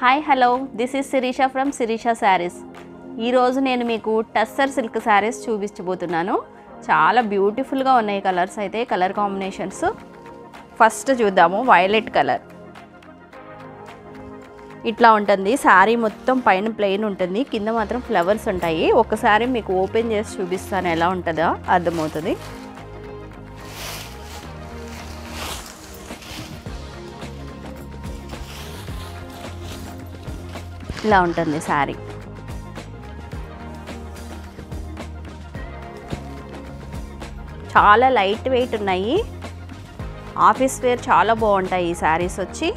Hi hello this is Sirisha from Sirisha saris. ఈరోజు నేను మీకు టస్సర్ సిల్క్ శారీస్ చూపించబోతున్నాను. చాలా బ్యూటిఫుల్గా ఉన్నాయి కలర్స్ అయితే, కలర్ కాంబినేషన్స్. ఫస్ట్ చూద్దాము. వైలెట్ కలర్ ఇట్లా ఉంటుంది. శారీ మొత్తం పైన ప్లెయిన్ ఉంటుంది, కింద మాత్రం ఫ్లవర్స్ ఉంటాయి. ఒకసారి మీకు ఓపెన్ చేసి చూపిస్తాను ఎలా ఉంటుందో అర్థమవుతుంది. ఇలా ఉంటుంది శారీ. చాలా లైట్ వెయిట్ ఉన్నాయి. ఆఫీస్ వేర్ చాలా బాగుంటాయి ఈ శారీస్ వచ్చి.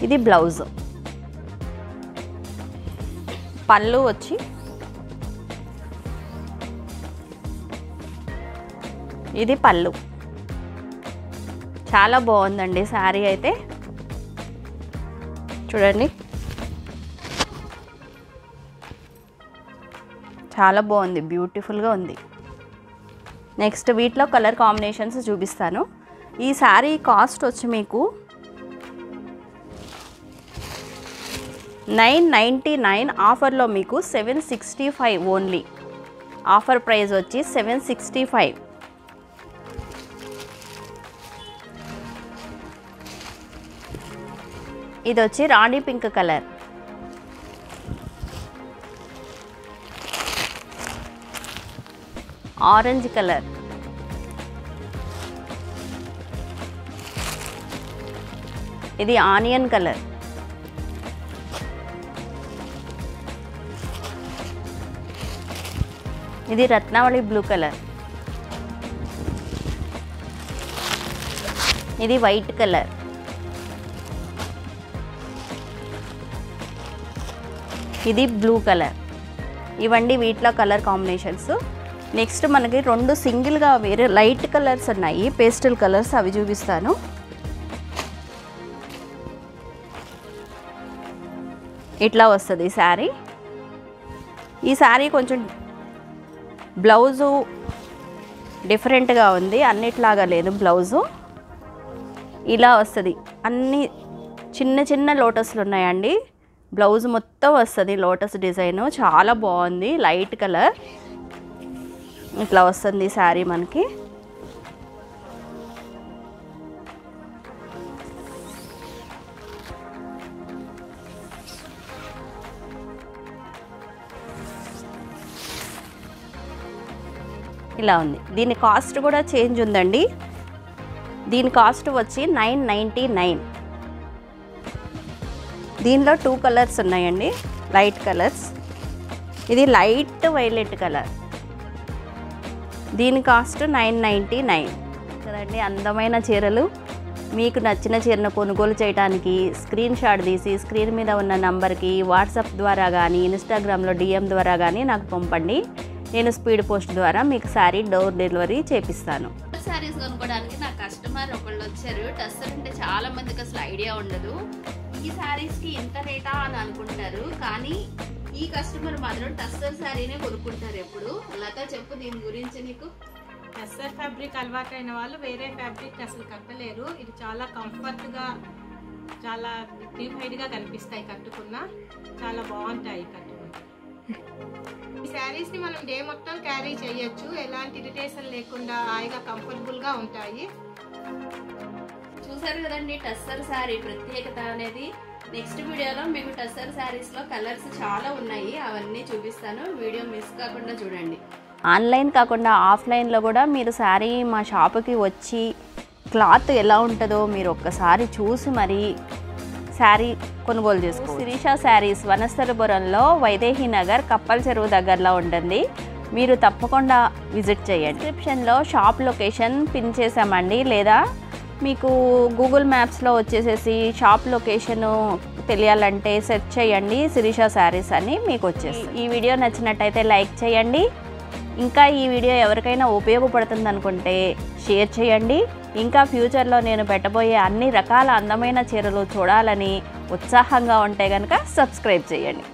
ఇది బ్లౌజ్. పళ్ళు వచ్చి ఇది పళ్ళు. చాలా బాగుందండి శారీ అయితే. చూడండి, చాలా బాగుంది, బ్యూటిఫుల్గా ఉంది. నెక్స్ట్ వీటిలో కలర్ కాంబినేషన్స్ చూపిస్తాను. ఈ శారీ కాస్ట్ వచ్చి మీకు 999. ఆఫర్లో మీకు 765 ఓన్లీ. ఆఫర్ ప్రైస్ వచ్చి 765. ఇది వచ్చి రాణి పింక్ కలర్. Orange colour. ఇది ఆనియన్ కలర్. ఇది రత్నావళి బ్లూ కలర్. ఇది వైట్ కలర్. ఇది బ్లూ కలర్. ఇవండి వీటిలో కలర్ కాంబినేషన్స్. నెక్స్ట్ మనకి రెండు సింగిల్గా వేరే లైట్ కలర్స్ ఉన్నాయి, పేస్టల్ కలర్స్, అవి చూపిస్తాను. ఇట్లా వస్తుంది శారీ. ఈ శారీ కొంచెం బ్లౌజు డిఫరెంట్గా ఉంది, అన్నిట్లాగా లేదు బ్లౌజు. ఇలా వస్తుంది. అన్ని చిన్న చిన్న లోటస్లు ఉన్నాయండి. బ్లౌజ్ మొత్తం వస్తుంది లోటస్ డిజైన్. చాలా బాగుంది, లైట్ కలర్. ఇట్లా వస్తుంది శారీ మనకి. ఇలా ఉంది. దీని కాస్ట్ కూడా చేంజ్ ఉందండి. దీని కాస్ట్ వచ్చి 999. దీనిలో 2 కలర్స్ ఉన్నాయండి, లైట్ కలర్స్. ఇది లైట్ వైలెట్ కలర్. దీని కాస్ట్ 999 కదండి. అందమైన చీరలు. మీకు నచ్చిన చీరను కొనుగోలు చేయడానికి స్క్రీన్ షాట్ తీసి స్క్రీన్ మీద ఉన్న నంబర్కి వాట్సాప్ ద్వారా కానీ ఇన్స్టాగ్రామ్లో DM ద్వారా కానీ నాకు పంపండి. నేను స్పీడ్ పోస్ట్ ద్వారా మీకు శారీ డోర్ డెలివరీ చేపిస్తాను. శారీస్ కొనుక్కోవడానికి నా కస్టమర్ ఒకళ్ళు వచ్చారు. టస్సర్ అంటే చాలా మందికి అసలు ఐడియా ఉండదు. ఈ శారీస్కి ఇంత రేటా అని అనుకుంటారు, కానీ ఈ కస్టమర్ మాత్రం టస్సర్ శారీనే కొనుక్కుంటారు ఎప్పుడు. లత చెప్పు దీని గురించి నీకు. టస్సర్ ఫ్యాబ్రిక్ అలవాటైన వాళ్ళు వేరే ఫ్యాబ్రిక్ అసలు కట్టలేరు. ఇది చాలా కంఫర్ట్గా, చాలా డిగ్నిఫైడ్గా కనిపిస్తాయి కట్టుకున్నా. చాలా బాగుంటాయి కట్టుకున్నా. ఈ శారీస్ని మనం డే మొత్తం క్యారీ చేయొచ్చు, ఎలాంటి ఇరిటేషన్ లేకుండా హాయిగా కంఫర్టబుల్గా ఉంటాయి. చూసారు కదండి టస్సర్ శారీ ప్రత్యేకత అనేది. నెక్స్ట్ వీడియోలో మీకు టస్సర్ శారీస్లో కలర్స్ చాలా ఉన్నాయి, అవన్నీ చూపిస్తాను. వీడియో మిస్ కాకుండా చూడండి. ఆన్లైన్ కాకుండా ఆఫ్లైన్లో కూడా మీరు శారీ మా షాపుకి వచ్చి క్లాత్ ఎలా ఉంటుందో మీరు ఒక్కసారి చూసి మరి శారీ కొనుగోలు చేసుకోవచ్చు. శిరీష శారీస్ వనస్థలపురంలో వైదేహి నగర్ కప్పల్ చెరువు దగ్గరలో ఉంటుంది. మీరు తప్పకుండా విజిట్ చేయండి. డిస్క్రిప్షన్లో షాప్ లొకేషన్ పిన్ చేసామండి, లేదా మీకు గూగుల్ మ్యాప్స్లో వచ్చేసేసి షాప్ లొకేషను తెలియాలంటే సెర్చ్ చేయండి శిరీష శారీస్ అని, మీకు వచ్చేస్తుంది. ఈ వీడియో నచ్చినట్టయితే లైక్ చేయండి. ఇంకా ఈ వీడియో ఎవరికైనా ఉపయోగపడుతుంది అనుకుంటే షేర్ చేయండి. ఇంకా ఫ్యూచర్లో నేను పెట్టబోయే అన్ని రకాల అందమైన చీరలు చూడాలని ఉత్సాహంగా ఉంటే కనుక సబ్స్క్రైబ్ చేయండి.